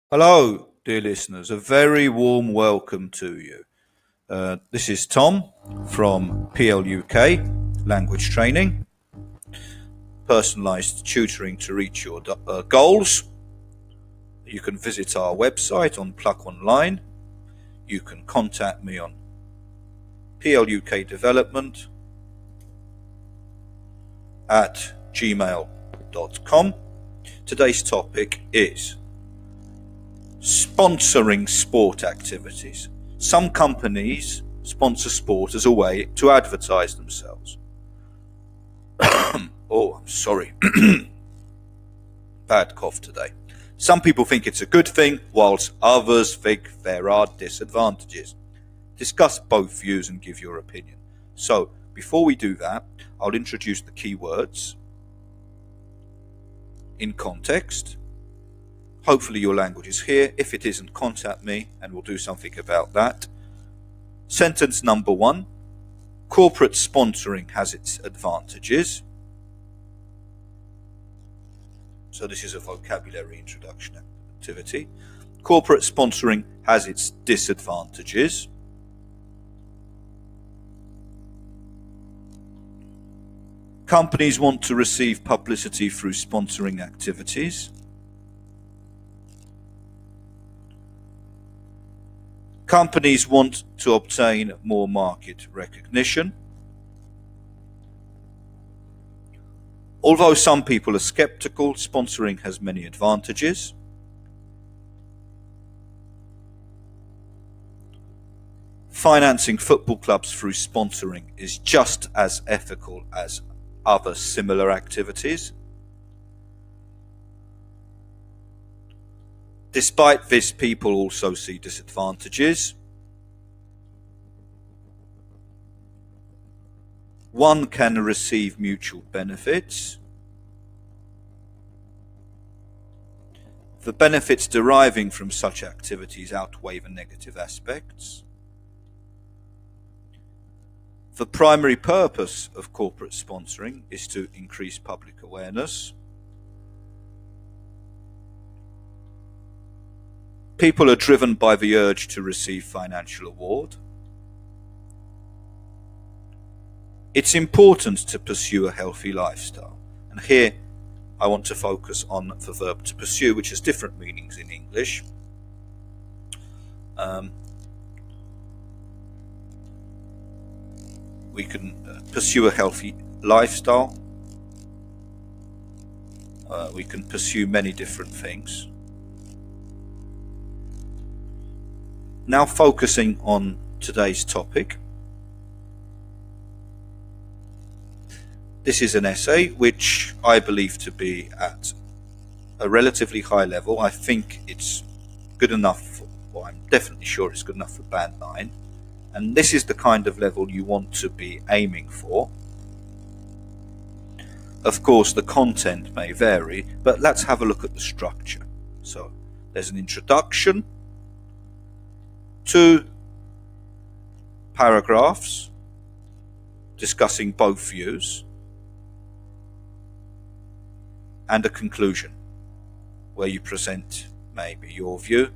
Hello, dear listeners. A very warm welcome to you. This is Tom from PLUK, Language Training, personalized tutoring to reach your goals. You can visit our website on Pluck Online. You can contact me on plukdevelopment@gmail.com. Today's topic is sponsoring sport activities. Some companies sponsor sport as a way to advertise themselves. Oh, I'm sorry. Bad cough today. Some people think it's a good thing, whilst others think there are disadvantages. Discuss both views and give your opinion. So, before we do that, I'll introduce the key words in context. Hopefully your language is here. If it isn't, contact me and we'll do something about that. Sentence number 1. Corporate sponsoring has its advantages. So this is a vocabulary introduction activity. Corporate sponsoring has its disadvantages. Companies want to receive publicity through sponsoring activities. Companies want to obtain more market recognition. Although some people are skeptical, sponsoring has many advantages. Financing football clubs through sponsoring is just as ethical as other similar activities. Despite this, people also see disadvantages. One can receive mutual benefits. The benefits deriving from such activities outweigh the negative aspects. The primary purpose of corporate sponsoring is to increase public awareness. People are driven by the urge to receive financial reward. It's important to pursue a healthy lifestyle. And here I want to focus on the verb to pursue, which has different meanings in English. We can pursue a healthy lifestyle. We can pursue many different things. Now focusing on today's topic. This is an essay which I believe to be at a relatively high level. I think it's good enough, I'm definitely sure it's good enough for Band 9. And this is the kind of level you want to be aiming for. Of course, the content may vary, but let's have a look at the structure. So there's an introduction, 2 paragraphs discussing both views, and a conclusion where you present maybe your view.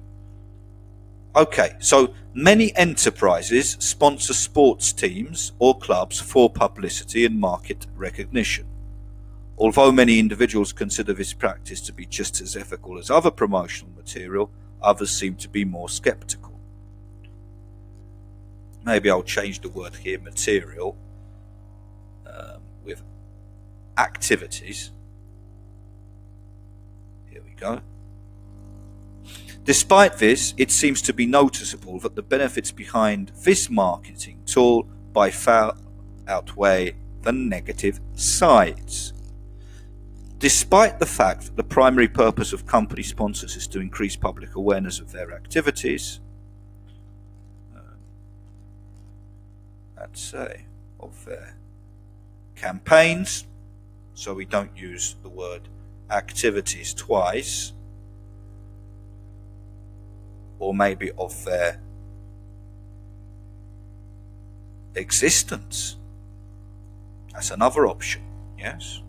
Okay, so many enterprises sponsor sports teams or clubs for publicity and market recognition. Although many individuals consider this practice to be just as ethical as other promotional material, others seem to be more skeptical. Maybe I'll change the word here, material, with activities. Here we go. Despite this, it seems to be noticeable that the benefits behind this marketing tool by far outweigh the negative sides. Despite the fact that the primary purpose of company sponsors is to increase public awareness of their activities, let's say, of their campaigns, so we don't use the word activities twice, or maybe of their existence. That's another option, yes?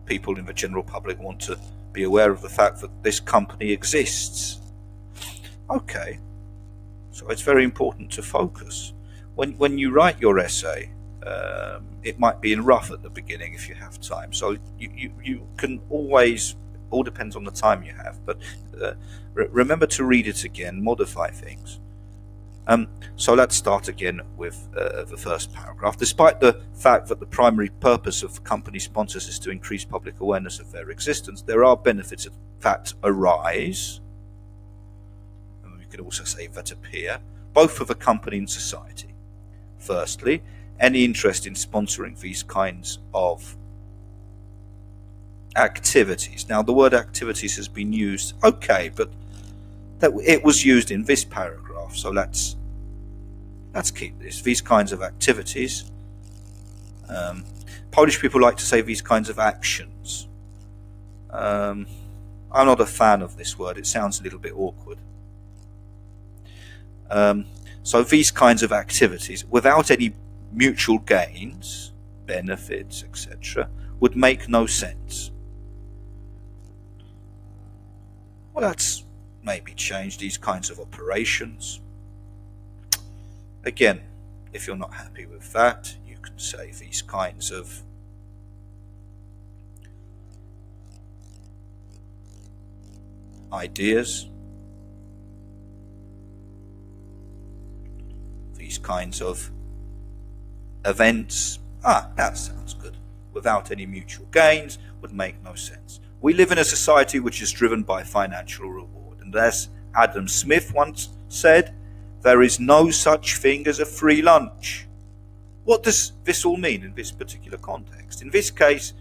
People in the general public want to be aware of the fact that this company exists. Okay, so it's very important to focus. When you write your essay, it might be in rough at the beginning if you have time. So you can always, all depends on the time you have, but remember to read it again, modify things. So let's start again with the first paragraph. Despite the fact that the primary purpose of company sponsors is to increase public awareness of their existence, there are benefits that arise, and we could also say that appear, both for the company and society. Firstly, any interest in sponsoring these kinds of activities. Now, the word activities has been used, okay, but it was used in this paragraph, so let's keep this. These kinds of activities. Polish people like to say these kinds of actions. I'm not a fan of this word. It sounds a little bit awkward. So these kinds of activities, without any mutual gains, benefits, etc., would make no sense. Well, let's maybe change these kinds of operations. Again, if you're not happy with that, you can say these kinds of ideas, these kinds of events. That sounds good. Without any mutual gains, would make no sense. We live in a society which is driven by financial reward, and as Adam Smith once said, there is no such thing as a free lunch. What does this all mean in this particular context? In this case,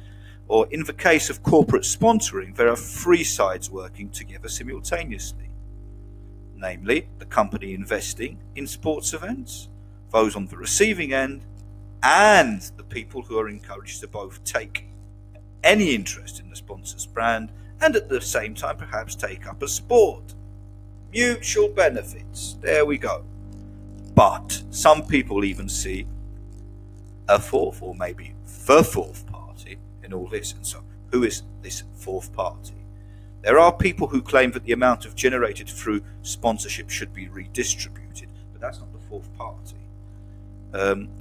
or in the case of corporate sponsoring, there are three sides working together simultaneously. Namely, the company investing in sports events, those on the receiving end, and the people who are encouraged to both take any interest in the sponsor's brand and at the same time perhaps take up a sport. Mutual benefits. There we go. But some people even see a fourth, or maybe the fourth party in all this. And so, who is this fourth party? There are people who claim that the amount of generated through sponsorship should be redistributed, but that's not the fourth party.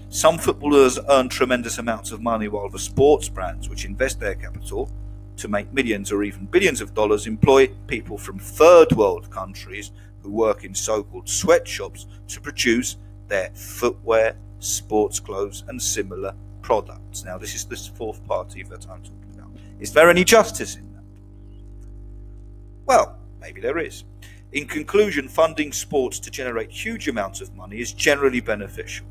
Some footballers earn tremendous amounts of money, while the sports brands, which invest their capital to make millions or even billions of dollars, employ people from third world countries who work in so-called sweatshops to produce their footwear, sports clothes and similar products. Now, this is this fourth party that I'm talking about. Is there any justice in that? Well, maybe there is. In conclusion, funding sports to generate huge amounts of money is generally beneficial.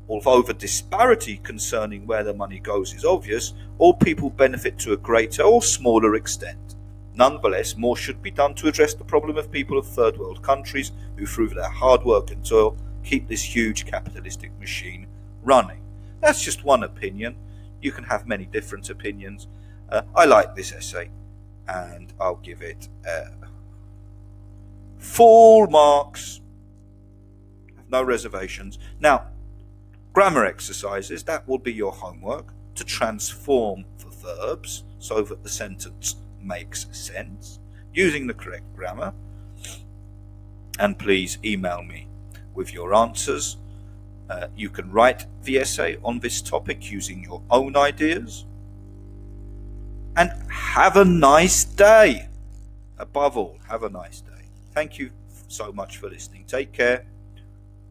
Although the disparity concerning where the money goes is obvious, all people benefit to a greater or smaller extent. Nonetheless, more should be done to address the problem of people of third world countries who, through their hard work and toil, keep this huge capitalistic machine running. That's just one opinion. You can have many different opinions. I like this essay, and I'll give it full marks. No reservations. Now, grammar exercises, that will be your homework, to transform the verbs so that the sentence makes sense using the correct grammar. And please email me with your answers. You can write the essay on this topic using your own ideas. And have a nice day. Above all, have a nice day. Thank you so much for listening. Take care.